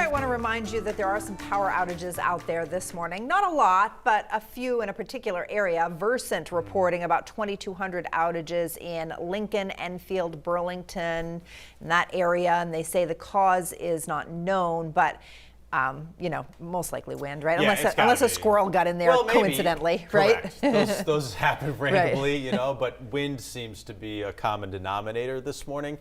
might want to remind you that there are some power outages out there this morning. Not a lot, but a few in a particular area. Versant reporting about 2,200 outages in Lincoln, Enfield, Burlington, in that area. And they say the cause is not known, but most likely wind, right? Yeah, unless a squirrel got in there coincidentally, right? those happen randomly, right. But wind seems to be a common denominator this morning.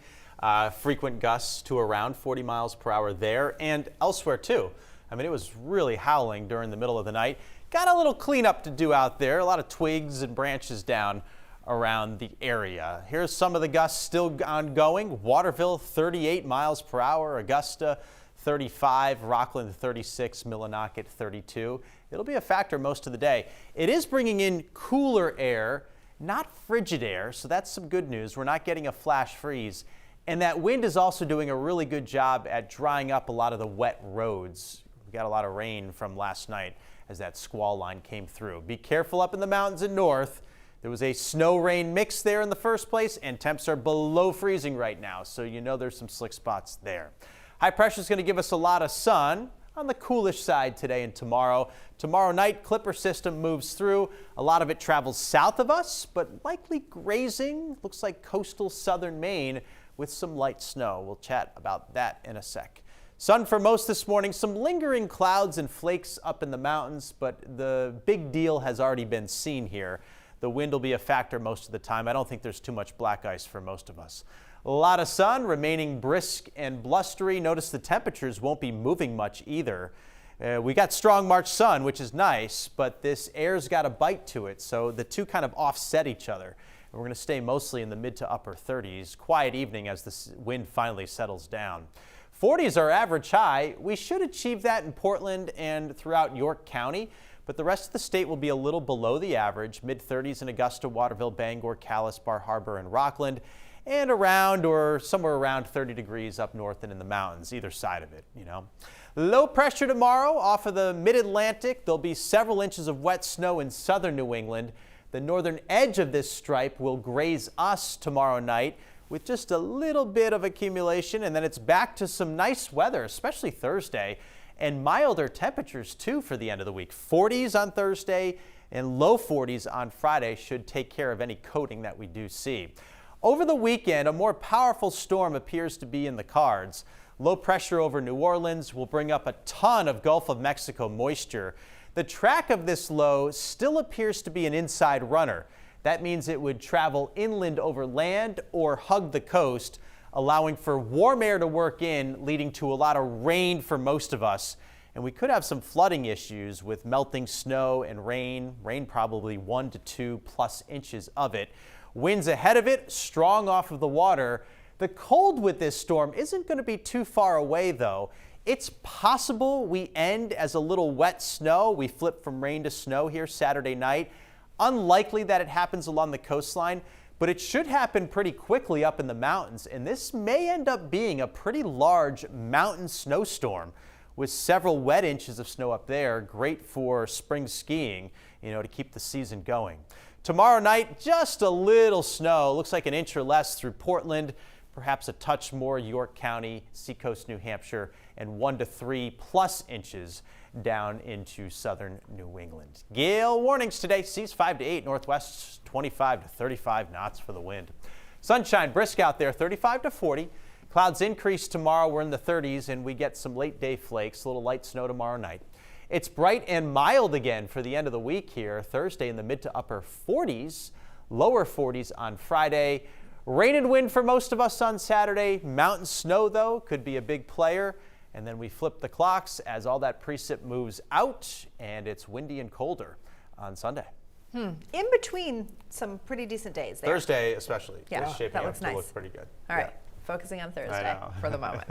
Frequent gusts to around 40 miles per hour there and elsewhere too. I mean, it was really howling during the middle of the night. Got a little cleanup to do out there. A lot of twigs and branches down around the area. Here's some of the gusts still ongoing. Waterville, 38 miles per hour. Augusta, 35, Rockland 36, Millinocket 32. It'll be a factor most of the day. It is bringing in cooler air, not frigid air, so that's some good news. We're not getting a flash freeze. And that wind is also doing a really good job at drying up a lot of the wet roads. We got a lot of rain from last night as that squall line came through. Be careful up in the mountains and north. There was a snow-rain mix there in the first place, and temps are below freezing right now, so you know there's some slick spots there. High pressure is going to give us a lot of sun on the coolish side today and tomorrow. Tomorrow night, Clipper system moves through. A lot of it travels south of us, but likely grazing. Looks like coastal southern Maine with some light snow. We'll chat about that in a sec. Sun for most this morning. Some lingering clouds and flakes up in the mountains, but the big deal has already been seen here. The wind will be a factor most of the time. I don't think there's too much black ice for most of us. A lot of sun, remaining brisk and blustery. Notice the temperatures won't be moving much either. We got strong March sun, which is nice, but this air's got a bite to it, so the two kind of offset each other. And we're going to stay mostly in the mid to upper 30s. Quiet evening as the wind finally settles down. 40s are average high. We should achieve that in Portland and throughout York County, but the rest of the state will be a little below the average. Mid-30s in Augusta, Waterville, Bangor, Calais, Bar Harbor, and Rockland, and around or somewhere around 30 degrees up north and in the mountains, either side of it, Low pressure tomorrow off of the mid-Atlantic. There'll be several inches of wet snow in southern New England. The northern edge of this stripe will graze us tomorrow night with just a little bit of accumulation, and then it's back to some nice weather, especially Thursday, and milder temperatures too for the end of the week. 40s on Thursday and low 40s on Friday should take care of any coating that we do see. Over the weekend, a more powerful storm appears to be in the cards. Low pressure over New Orleans will bring up a ton of Gulf of Mexico moisture. The track of this low still appears to be an inside runner. That means it would travel inland over land or hug the coast, allowing for warm air to work in, leading to a lot of rain for most of us. And we could have some flooding issues with melting snow and rain probably 1 to 2 plus inches of it. Winds ahead of it, strong off of the water. The cold with this storm isn't going to be too far away, though. It's possible we end as a little wet snow. We flip from rain to snow here Saturday night. Unlikely that it happens along the coastline, but it should happen pretty quickly up in the mountains. And this may end up being a pretty large mountain snowstorm with several wet inches of snow up there. Great for spring skiing, to keep the season going. Tomorrow night, just a little snow. Looks like an inch or less through Portland. Perhaps a touch more York County, Seacoast, New Hampshire, and 1 to 3 plus inches down into southern New England. Gale warnings today. Seas 5 to 8, northwest 25 to 35 knots for the wind. Sunshine brisk out there, 35 to 40. Clouds increase tomorrow. We're in the 30s, and we get some late day flakes, a little light snow tomorrow night. It's bright and mild again for the end of the week here. Thursday in the mid to upper 40s, lower 40s on Friday. Rain and wind for most of us on Saturday. Mountain snow, though, could be a big player. And then we flip the clocks as all that precip moves out, and it's windy and colder on Sunday. In between some pretty decent days there. Thursday especially. Yeah, It's shaping that up looks to nice. look pretty good. All right, focusing on Thursday know. for the moment.